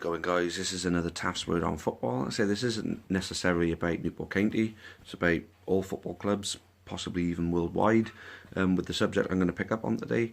going, guys? This is another Taff's Word on Football. I say this isn't necessarily about Newport County. It's about all football clubs, possibly even worldwide, with the subject I'm going to pick up on today.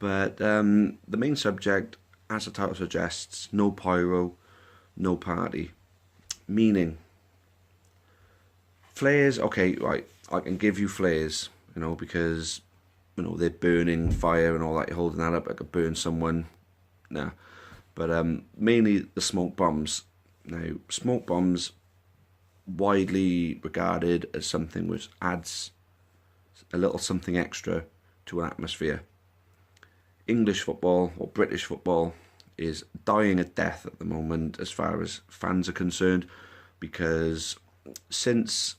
But the main subject, as the title suggests, no pyro, no party. Meaning, flares, okay, right, I can give you flares, because, they're burning fire and all that, you're holding that up, I could burn someone, nah. But mainly the smoke bombs. Now, smoke bombs, widely regarded as something which adds a little something extra to an atmosphere. English football, or British football, is dying a death at the moment as far as fans are concerned, because since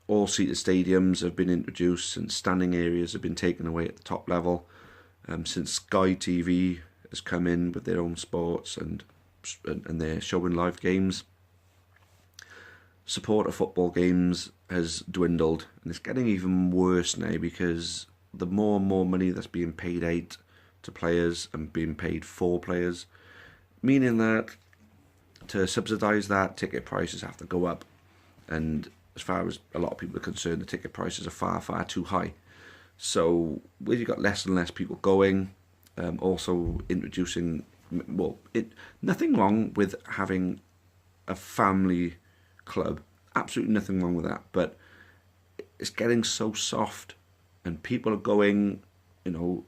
all-seater stadiums have been introduced, since standing areas have been taken away at the top level, since Sky TV has come in with their own sports and they're showing live games, support of football games has dwindled, and it's getting even worse now because the more and more money that's being paid out to players and being paid for players, meaning that to subsidise that, ticket prices have to go up, and as far as a lot of people are concerned, the ticket prices are far, far too high. So where you've got less and less people going, also introducing, nothing wrong with having a family club, absolutely nothing wrong with that, but it's getting so soft and people are going,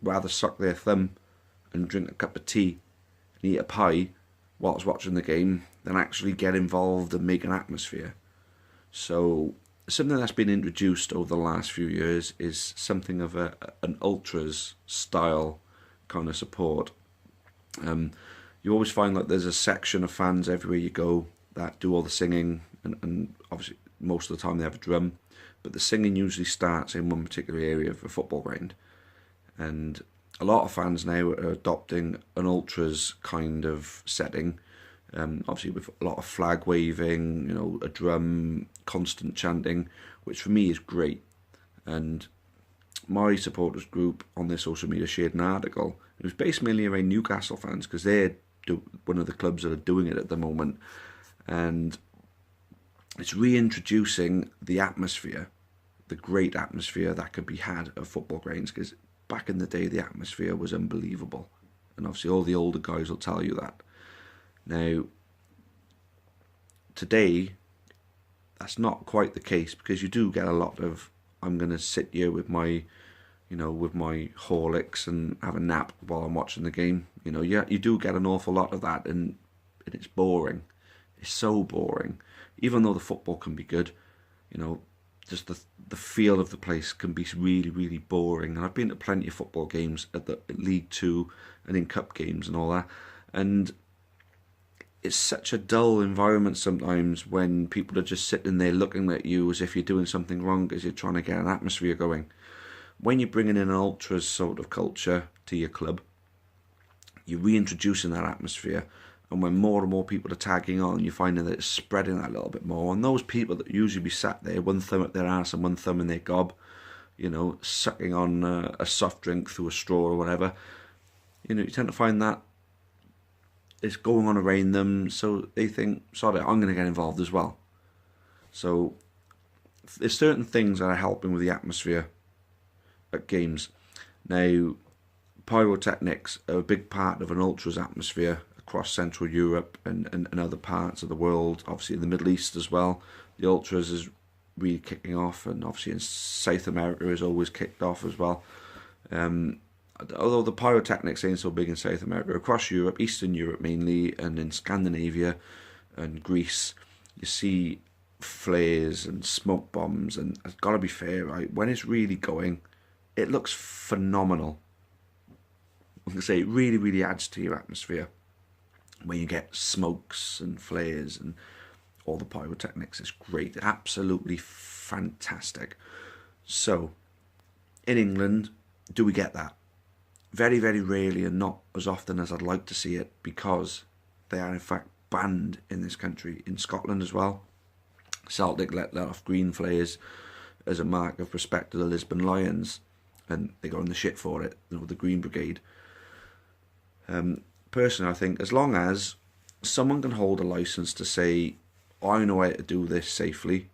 rather suck their thumb and drink a cup of tea and eat a pie whilst watching the game than actually get involved and make an atmosphere. So something that's been introduced over the last few years is something of an ultras style kind of support. You always find like there's a section of fans everywhere you go that do all the singing, and obviously most of the time they have a drum, but the singing usually starts in one particular area of a football ground, and a lot of fans now are adopting an ultras kind of setting, obviously with a lot of flag waving, a drum, constant chanting, which for me is great. And my supporters group on their social media shared an article. It was based mainly around Newcastle fans because they're one of the clubs that are doing it at the moment, and it's reintroducing the atmosphere, the great atmosphere that could be had at football grounds, because back in the day the atmosphere was unbelievable, and obviously all the older guys will tell you that. Now, today that's not quite the case, because you do get a lot of, I'm going to sit here with my with my Horlicks and have a nap while I'm watching the game. You do get an awful lot of that, and it's boring. It's so boring. Even though the football can be good, just the feel of the place can be really, really boring. And I've been to plenty of football games at League Two and in cup games and all that, and it's such a dull environment sometimes when people are just sitting there looking at you as if you're doing something wrong because you're trying to get an atmosphere going. When you're bringing in an ultras sort of culture to your club, you're reintroducing that atmosphere, and when more and more people are tagging on, you're finding that it's spreading that a little bit more. And those people that usually be sat there, one thumb up their arse and one thumb in their gob, sucking on a soft drink through a straw or whatever, you tend to find that it's going on around them, so they think, sorry, I'm going to get involved as well. So there's certain things that are helping with the atmosphere at games. Now, pyrotechnics are a big part of an ultras atmosphere across Central Europe and other parts of the world, obviously in the Middle East as well. The ultras is really kicking off, and obviously in South America is always kicked off as well. Although the pyrotechnics ain't so big in South America, across Europe, Eastern Europe mainly, and in Scandinavia and Greece, you see flares and smoke bombs, and it's got to be fair, right? When it's really going, it looks phenomenal. I can say it really, really adds to your atmosphere when you get smokes and flares and all the pyrotechnics. It's great, absolutely fantastic. So, in England, do we get that? Very, very rarely, and not as often as I'd like to see it, because they are in fact banned in this country. In Scotland as well, Celtic let off green flares as a mark of respect to the Lisbon Lions, and they got in the shit for it, the Green Brigade. Personally, I think as long as someone can hold a license to say, I know how to do this safely,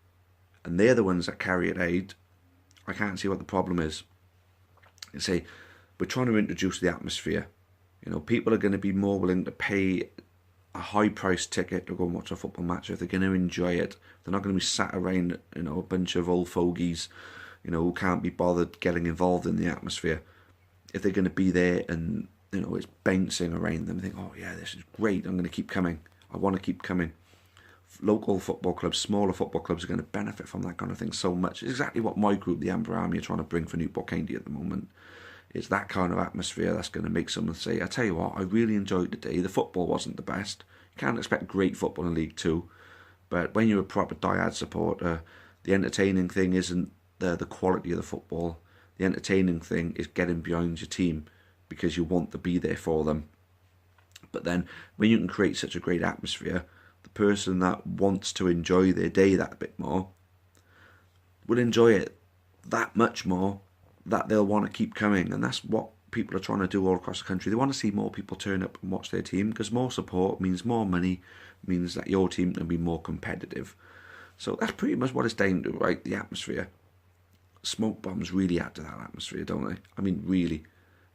and they're the ones that carry it out. I can't see what the problem is. And say, we're trying to introduce the atmosphere. You know, people are going to be more willing to pay a high price ticket to go and watch a football match if they're going to enjoy it. They're not going to be sat around, you know, a bunch of old fogies, you know, who can't be bothered getting involved in the atmosphere. If they're going to be there and, you know, it's bouncing around them, think, oh yeah, this is great, I'm going to keep coming. I want to keep coming. Local football clubs, smaller football clubs are going to benefit from that kind of thing so much. It's exactly what my group, the Amber Army, are trying to bring for Newport County at the moment. It's that kind of atmosphere that's going to make someone say, I tell you what, I really enjoyed today. The football wasn't the best. You can't expect great football in League Two, but when you're a proper diehard supporter, the entertaining thing isn't the quality of the football. The entertaining thing is getting behind your team because you want to be there for them. But then when you can create such a great atmosphere, the person that wants to enjoy their day that bit more will enjoy it that much more, that they'll want to keep coming. And that's what people are trying to do all across the country. They want to see more people turn up and watch their team, because more support means more money, means that your team can be more competitive. So that's pretty much what it's down to, right? The atmosphere. Smoke bombs really add to that atmosphere, don't they? I mean, really.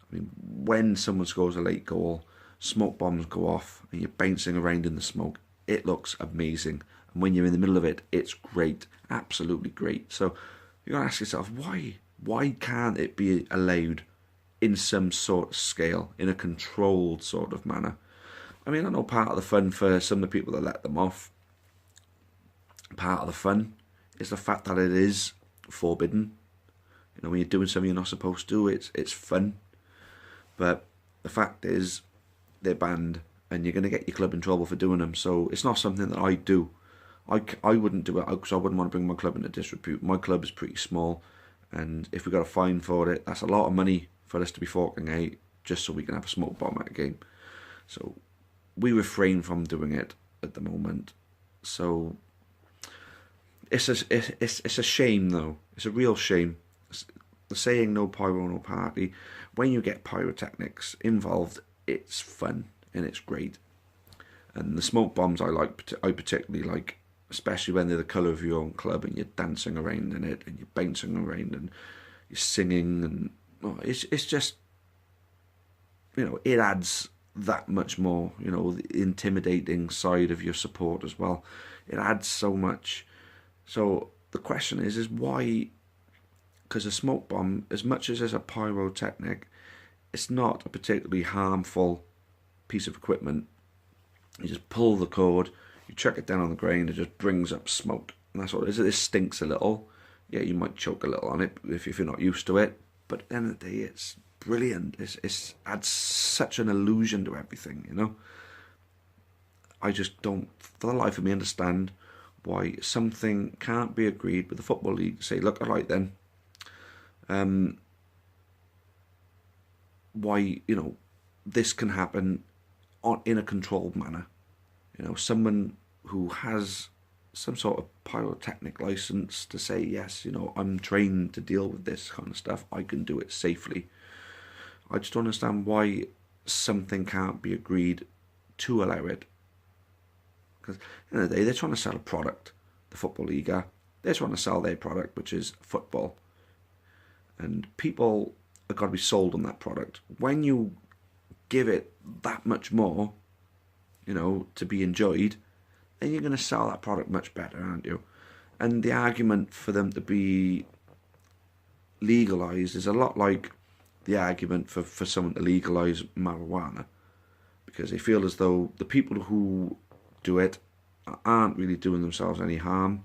I mean, when someone scores a late goal, smoke bombs go off and you're bouncing around in the smoke. It looks amazing. And when you're in the middle of it, it's great. Absolutely great. So you've got to ask yourself, why? Why can't it be allowed in some sort of scale, in a controlled sort of manner? I mean, I know part of the fun for some of the people that let them off, part of the fun is the fact that it is forbidden. You know, when you're doing something you're not supposed to, it's fun. But the fact is, they're banned, and you're going to get your club in trouble for doing them. So it's not something that I do. I wouldn't do it because I wouldn't want to bring my club into disrepute. My club is pretty small, and if we got a fine for it, that's a lot of money for us to be forking out just so we can have a smoke bomb at a game. So we refrain from doing it at the moment. So it's a shame, though. It's a real shame. The saying "no pyro, no party." When you get pyrotechnics involved, it's fun and it's great. And the smoke bombs I particularly like, especially when they're the colour of your own club and you're dancing around in it and you're bouncing around and you're singing, and it's just, you know, it adds that much more, you know, the intimidating side of your support as well. It adds so much. So the question is why? Because a smoke bomb, as much as it's a pyrotechnic, it's not a particularly harmful piece of equipment. You just pull the cord, you chuck it down on the ground, it just brings up smoke. And that's what it is. It stinks a little. Yeah, you might choke a little on it if you're not used to it. But at the end of the day, it's brilliant. It adds such an illusion to everything, you know. I just don't, for the life of me, understand why something can't be agreed with the Football League. Say, look, all right then. Why, you know, this can happen in a controlled manner. You know, someone who has some sort of pyrotechnic license to say, yes, you know, I'm trained to deal with this kind of stuff, I can do it safely. I just don't understand why something can't be agreed to allow it. Because at the end of the day, they're trying to sell a product. The Football League are. They're trying to sell their product, which is football. And people have got to be sold on that product. When you give it that much more, you know, to be enjoyed, then you're going to sell that product much better, aren't you? And the argument for them to be legalised is a lot like the argument for someone to legalise marijuana, because they feel as though the people who do it aren't really doing themselves any harm,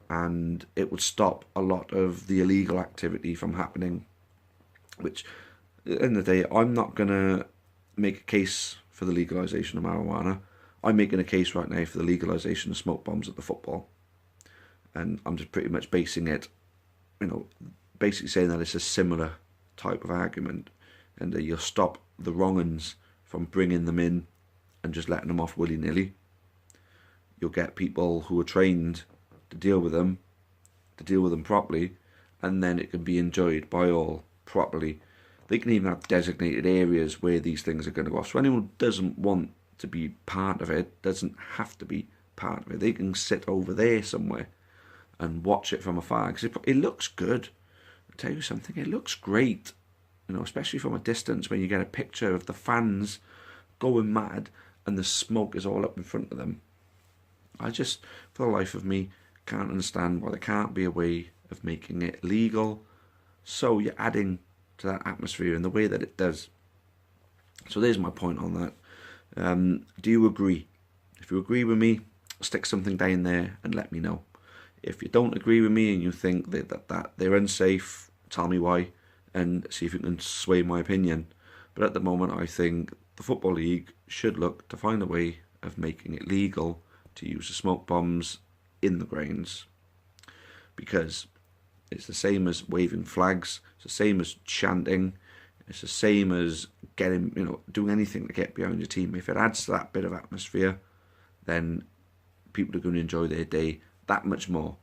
and it would stop a lot of the illegal activity from happening, which, at the end of the day, I'm not going to make a case for the legalisation of marijuana. I'm making a case right now for the legalisation of smoke bombs at the football. And I'm just pretty much basing it, you know, basically saying that it's a similar type of argument, and that you'll stop the wrong uns from bringing them in and just letting them off willy-nilly. You'll get people who are trained to deal with them properly, and then it can be enjoyed by all properly. They can even have designated areas where these things are going to go off. So anyone who doesn't want to be part of it doesn't have to be part of it. They can sit over there somewhere and watch it from afar, because it looks good. I'll tell you something, it looks great, you know, especially from a distance, when you get a picture of the fans going mad and the smoke is all up in front of them. I just, for the life of me, can't understand why there can't be a way of making it legal, so you're adding to that atmosphere in the way that it does. So there's my point on that. Do you agree? If you agree with me, stick something down there and let me know. If you don't agree with me and you think that they're unsafe, tell me why, and see if you can sway my opinion. But at the moment, I think the Football League should look to find a way of making it legal to use the smoke bombs in the grounds, because it's the same as waving flags, it's the same as chanting, it's the same as getting, you know, doing anything to get behind your team. If it adds to that bit of atmosphere, then people are going to enjoy their day that much more.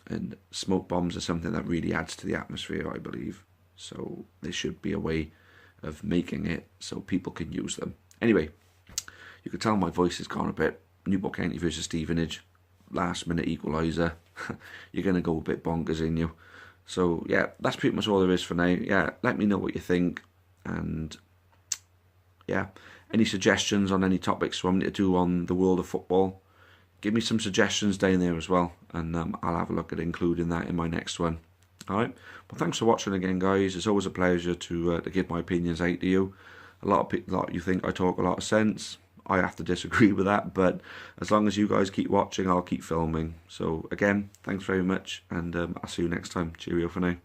And smoke bombs are something that really adds to the atmosphere, I believe. So there should be a way of making it so people can use them. Anyway, you can tell my voice has gone a bit. Newport County versus Stevenage, last minute equaliser. You're going to go a bit bonkers in you. So yeah, that's pretty much all there is for now. Yeah, let me know what you think, and yeah, any suggestions on any topics you want me to do on the world of football, give me some suggestions down there as well, and I'll have a look at including that in my next one. Alright, well, thanks for watching again, guys. It's always a pleasure to give my opinions out to you. A lot of you think I talk a lot of sense. I have to disagree with that, but as long as you guys keep watching, I'll keep filming. So again, thanks very much, and I'll see you next time. Cheerio for now.